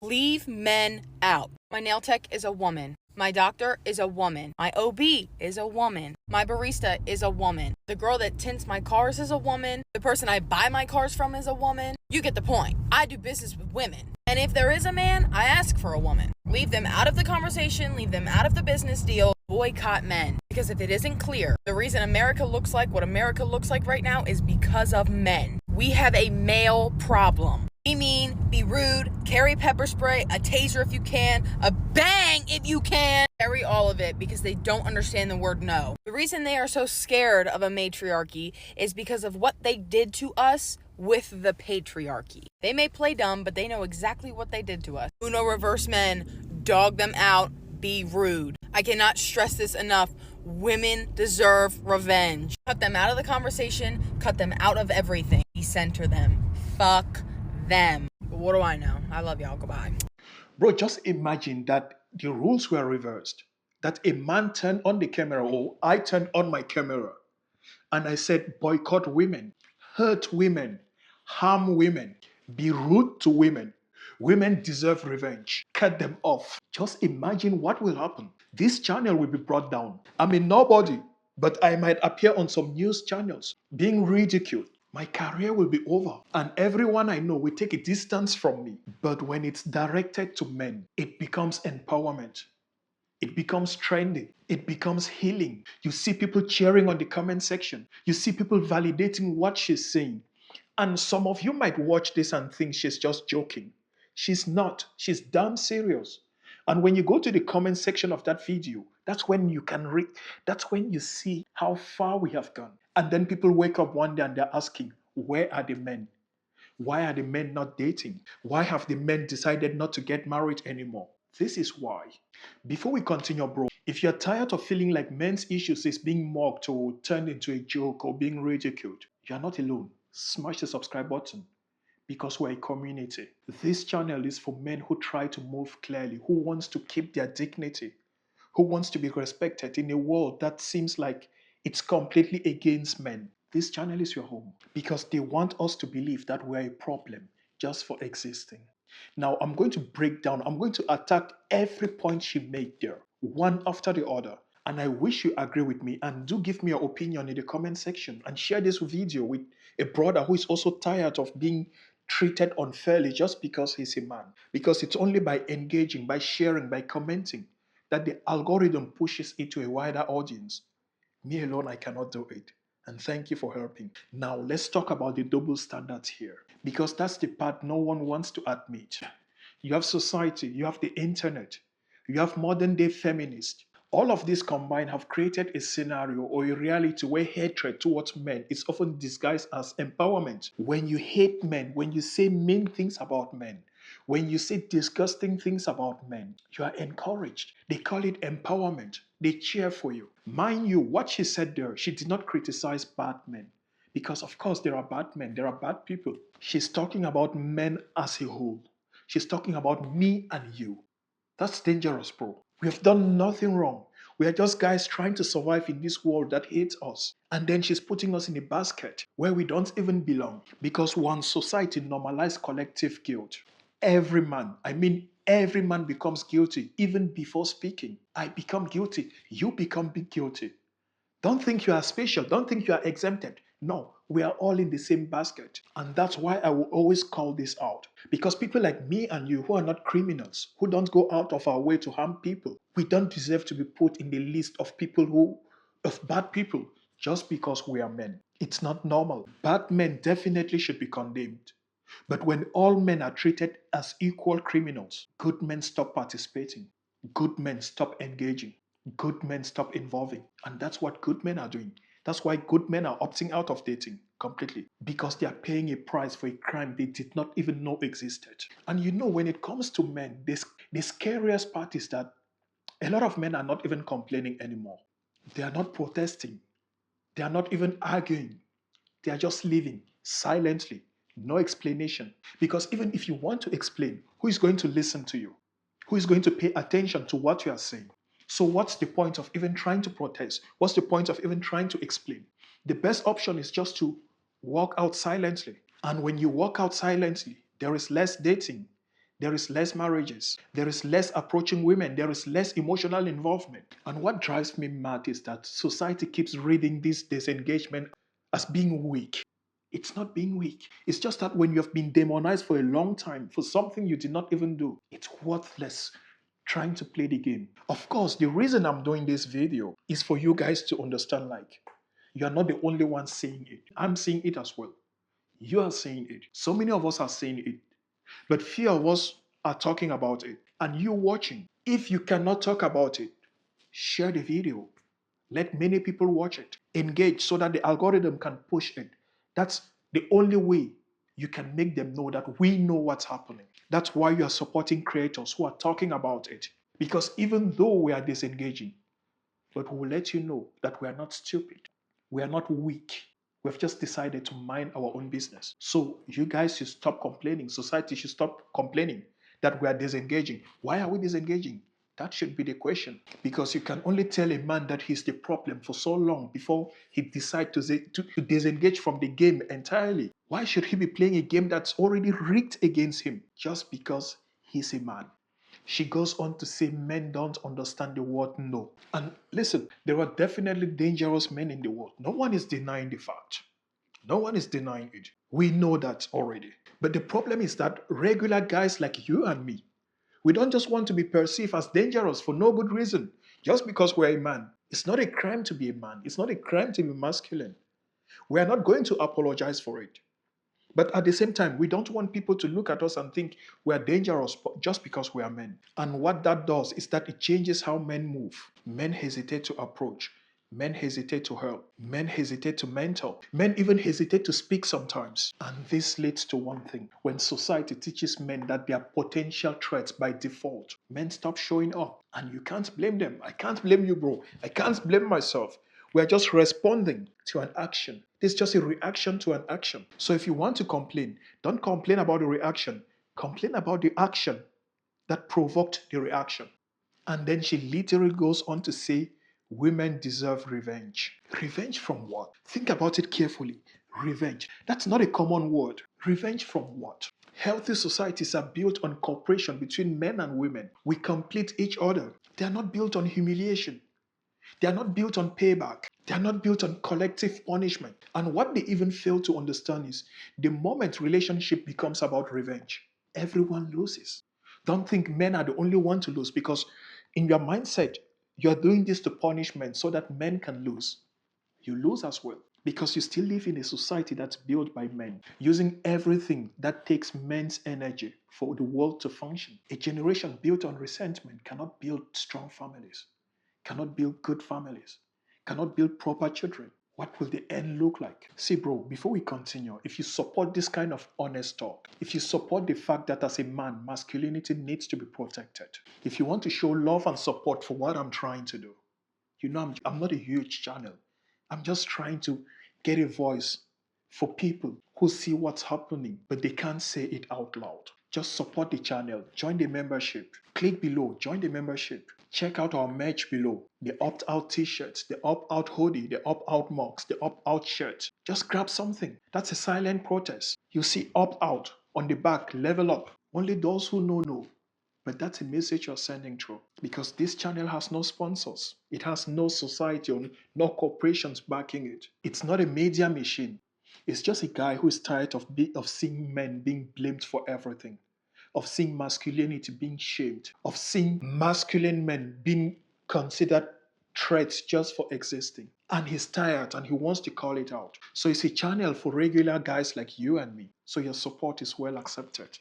Leave men out. My nail tech is a woman. My doctor is a woman. My OB is a woman. My barista is a woman. The girl that tints my cars is a woman. The person I buy my cars from is a woman. You get the point. I do business with women. And if there is a man, I ask for a woman. Leave them out of the conversation. Leave them out of the business deal. Boycott men. Because if it isn't clear, the reason America looks like what America looks like right now is because of men. We have a male problem. Be mean, be rude, carry pepper spray, a taser if you can, a bang if you can. Carry all of it because they don't understand the word no. The reason they are so scared of a matriarchy is because of what they did to us with the patriarchy. They may play dumb, but they know exactly what they did to us. Uno reverse men, dog them out, be rude. I cannot stress this enough. Women deserve revenge. Cut them out of the conversation, cut them out of everything. Decenter them. Fuck them. But what do I know? I love y'all. Goodbye. Bro, just imagine that the rules were reversed. That a man turned on the camera, or I turned on my camera, and I said, boycott women, hurt women, harm women, be rude to women. Women deserve revenge. Cut them off. Just imagine what will happen. This channel will be brought down. I'm a nobody, but I might appear on some news channels being ridiculed. My career will be over, and everyone I know will take a distance from me. But when it's directed to men, it becomes empowerment. It becomes trendy. It becomes healing. You see people cheering on the comment section. You see people validating what she's saying. And some of you might watch this and think she's just joking. She's not. She's damn serious. And when you go to the comment section of that video, that's when you can read, that's when you see how far we have gone. And then people wake up one day and they're asking, where are the men? Why are the men not dating? Why have the men decided not to get married anymore? This is why. Before we continue, bro, if you're tired of feeling like men's issues is being mocked or turned into a joke or being ridiculed, you're not alone. Smash the subscribe button because we're a community. This channel is for men who try to move clearly, who wants to keep their dignity, who wants to be respected in a world that seems like it's completely against men. This channel is your home because they want us to believe that we're a problem just for existing. Now, I'm going to break down, I'm going to attack every point she made there, one after the other. And I wish you agree with me and do give me your opinion in the comment section and share this video with a brother who is also tired of being treated unfairly just because he's a man. Because it's only by engaging, by sharing, by commenting that the algorithm pushes it to a wider audience. Me alone, I cannot do it. And thank you for helping. Now, let's talk about the double standards here. Because that's the part no one wants to admit. You have society, you have the internet, you have modern day feminists. All of these combined have created a scenario or a reality where hatred towards men is often disguised as empowerment. When you hate men, when you say mean things about men, when you say disgusting things about men, you are encouraged. They call it empowerment. They cheer for you. Mind you, what she said there, she did not criticize bad men. Because of course there are bad men, there are bad people. She's talking about men as a whole. She's talking about me and you. That's dangerous, bro. We have done nothing wrong. We are just guys trying to survive in this world that hates us. And then she's putting us in a basket where we don't even belong. Because once society normalized collective guilt, every man, I mean every man becomes guilty even before speaking. I become guilty. You become big guilty. Don't think you are special. Don't think you are exempted. No, we are all in the same basket. And that's why I will always call this out. Because people like me and you who are not criminals, who don't go out of our way to harm people, we don't deserve to be put in the list of of bad people just because we are men. It's not normal. Bad men definitely should be condemned. But when all men are treated as equal criminals, good men stop participating. Good men stop engaging. Good men stop involving. And that's what good men are doing. That's why good men are opting out of dating completely. Because they are paying a price for a crime they did not even know existed. And you know, when it comes to men, the scariest part is that a lot of men are not even complaining anymore. They are not protesting. They are not even arguing. They are just living silently. No explanation. Because even if you want to explain, who is going to listen to you? Who is going to pay attention to what you are saying? So what's the point of even trying to protest? What's the point of even trying to explain? The best option is just to walk out silently. And when you walk out silently, there is less dating. There is less marriages. There is less approaching women. There is less emotional involvement. And what drives me mad is that society keeps reading this disengagement as being weak. It's not being weak. It's just that when you have been demonized for a long time for something you did not even do, it's worthless trying to play the game. Of course, the reason I'm doing this video is for you guys to understand, like, you are not the only one seeing it. I'm seeing it as well. You are seeing it. So many of us are seeing it. But few of us are talking about it. And you watching. If you cannot talk about it, share the video. Let many people watch it. Engage so that the algorithm can push it. That's the only way you can make them know that we know what's happening. That's why you are supporting creators who are talking about it. Because even though we are disengaging, but we will let you know that we are not stupid. We are not weak. We've just decided to mind our own business. So you guys should stop complaining. Society should stop complaining that we are disengaging. Why are we disengaging? That should be the question. Because you can only tell a man that he's the problem for so long before he decides to disengage from the game entirely. Why should he be playing a game that's already rigged against him just because he's a man? She goes on to say men don't understand the word no. And listen, there are definitely dangerous men in the world. No one is denying the fact. No one is denying it. We know that already. But the problem is that regular guys like you and me, we don't just want to be perceived as dangerous for no good reason, just because we're a man. It's not a crime to be a man. It's not a crime to be masculine. We are not going to apologize for it. But at the same time, we don't want people to look at us and think we are dangerous just because we are men. And what that does is that it changes how men move. Men hesitate to approach. Men hesitate to help. Men hesitate to mentor. Men even hesitate to speak sometimes. And this leads to one thing. When society teaches men that they are potential threats by default, men stop showing up. And you can't blame them. I can't blame you, bro. I can't blame myself. We're just responding to an action. It's just a reaction to an action. So if you want to complain, don't complain about the reaction. Complain about the action that provoked the reaction. And then she literally goes on to say, women deserve revenge. Revenge from what? Think about it carefully. Revenge. That's not a common word. Revenge from what? Healthy societies are built on cooperation between men and women. We complete each other. They are not built on humiliation. They are not built on payback. They are not built on collective punishment. And what they even fail to understand is the moment relationship becomes about revenge, everyone loses. Don't think men are the only one to lose, because in your mindset, you're doing this to punish men so that men can lose. You lose as well, because you still live in a society that's built by men, using everything that takes men's energy for the world to function. A generation built on resentment cannot build strong families, cannot build good families, cannot build proper children. What will the end look like? See, bro, before we continue, if you support this kind of honest talk, if you support the fact that as a man, masculinity needs to be protected, if you want to show love and support for what I'm trying to do, you know, I'm not a huge channel. I'm just trying to get a voice for people who see what's happening, but they can't say it out loud. Just support the channel, join the membership. Click below, join the membership. Check out our merch below. The opt-out t-shirts, the opt-out hoodie, the opt-out mugs, the opt-out shirts. Just grab something. That's a silent protest. You see opt-out on the back, level up. Only those who know. But that's a message you're sending through, because this channel has no sponsors. It has no society or no corporations backing it. It's not a media machine. It's just a guy who is tired of seeing men being blamed for everything, of seeing masculinity being shamed, of seeing masculine men being considered threats just for existing. And he's tired and he wants to call it out. So it's a channel for regular guys like you and me. So your support is well accepted.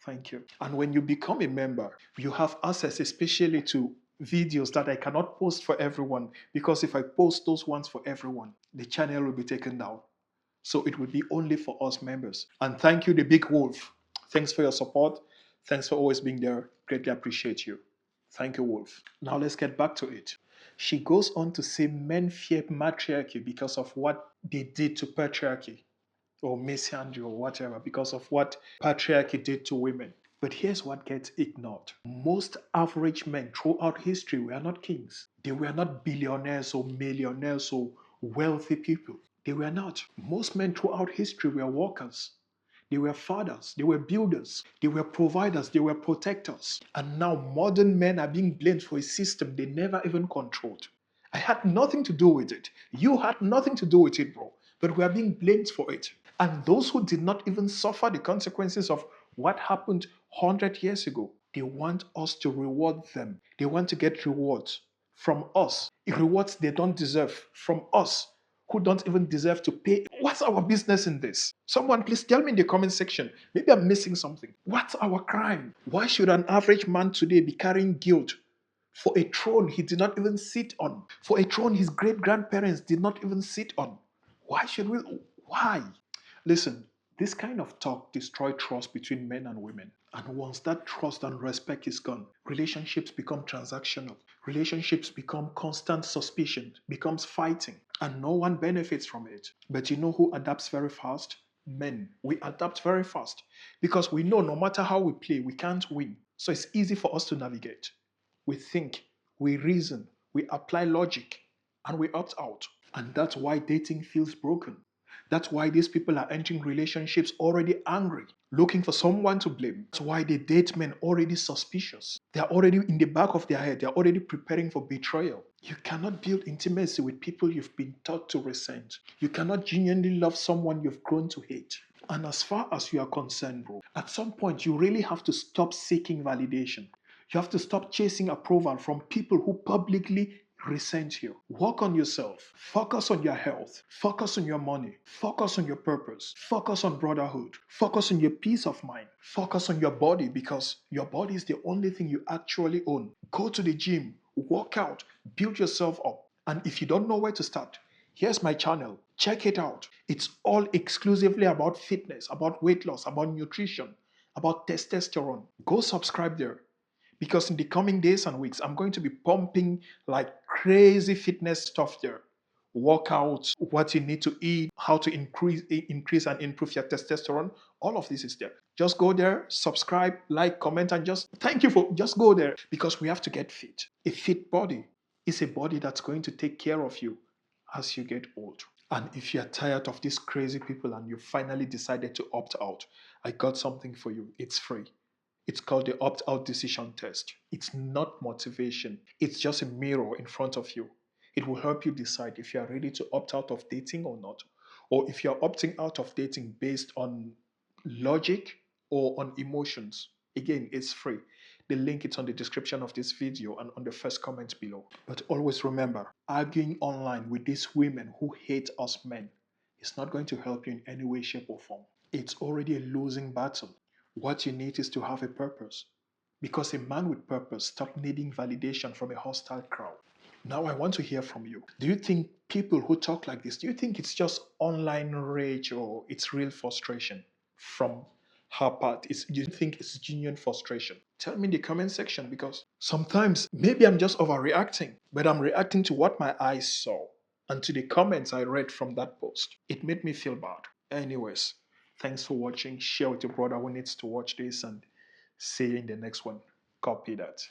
Thank you. And when you become a member, you have access especially to videos that I cannot post for everyone, because if I post those ones for everyone, the channel will be taken down. So it will be only for us members. And thank you, the Big Wolf. Thanks for your support. Thanks for always being there. Greatly appreciate you. Thank you, Wolf. Now let's get back to it. She goes on to say men fear matriarchy because of what they did to patriarchy, or misandry, or whatever, because of what patriarchy did to women. But here's what gets ignored. Most average men throughout history were not kings. They were not billionaires or millionaires or wealthy people. They were not. Most men throughout history were workers. They were fathers, they were builders, they were providers, they were protectors. And now modern men are being blamed for a system they never even controlled. I had nothing to do with it. You had nothing to do with it, bro. But we are being blamed for it. And those who did not even suffer the consequences of what happened 100 years ago, they want us to reward them. They want to get rewards from us, rewards they don't deserve from us who don't even deserve to pay. What's our business in this? Someone, please tell me in the comment section. Maybe I'm missing something. What's our crime? Why should an average man today be carrying guilt for a throne he did not even sit on? For a throne his great grandparents did not even sit on? Why should we? Why? Listen, this kind of talk destroys trust between men and women. And once that trust and respect is gone, relationships become transactional. Relationships become constant suspicion, becomes fighting, and no one benefits from it. But you know who adapts very fast? Men. We adapt very fast because we know no matter how we play, we can't win. So it's easy for us to navigate. We think, we reason, we apply logic, and we opt out. And that's why dating feels broken. That's why these people are entering relationships already angry, looking for someone to blame. That's why they date men already suspicious. They're already in the back of their head, they're already preparing for betrayal. You cannot build intimacy with people you've been taught to resent. You cannot genuinely love someone you've grown to hate. And as far as you are concerned, bro, at some point you really have to stop seeking validation. You have to stop chasing approval from people who publicly resent you. Work on yourself. Focus on your health. Focus on your money. Focus on your purpose. Focus on brotherhood. Focus on your peace of mind. Focus on your body because your body is the only thing you actually own. Go to the gym, work out, build yourself up. And if you don't know where to start, here's my channel. Check it out. It's all exclusively about fitness, about weight loss, about nutrition, about testosterone. Go subscribe there. Because in the coming days and weeks, I'm going to be pumping like crazy fitness stuff there. Workouts, what you need to eat, how to increase and improve your testosterone. All of this is there. Just go there, subscribe, like, comment, and just thank you for just go there because we have to get fit. A fit body is a body that's going to take care of you as you get old. And if you're tired of these crazy people and you finally decided to opt out, I got something for you. It's free. It's called the opt out decision test. It's not motivation, it's just a mirror in front of you. It will help you decide if you are ready to opt out of dating or not, or if you're opting out of dating based on logic or on emotions. Again, it's free. The link is on the description of this video and on the first comment below. But always remember, arguing online with these women who hate us men is not going to help you in any way, shape, or form. It's already a losing battle. What you need is to have a purpose. Because a man with purpose stops needing validation from a hostile crowd. Now I want to hear from you. Do you think people who talk like this, do you think it's just online rage or it's real frustration from her part? Do you think it's genuine frustration? Tell me in the comment section because sometimes maybe I'm just overreacting, but I'm reacting to what my eyes saw and to the comments I read from that post. It made me feel bad. Anyways, thanks for watching. Share with your brother who needs to watch this and see you in the next one. Copy that.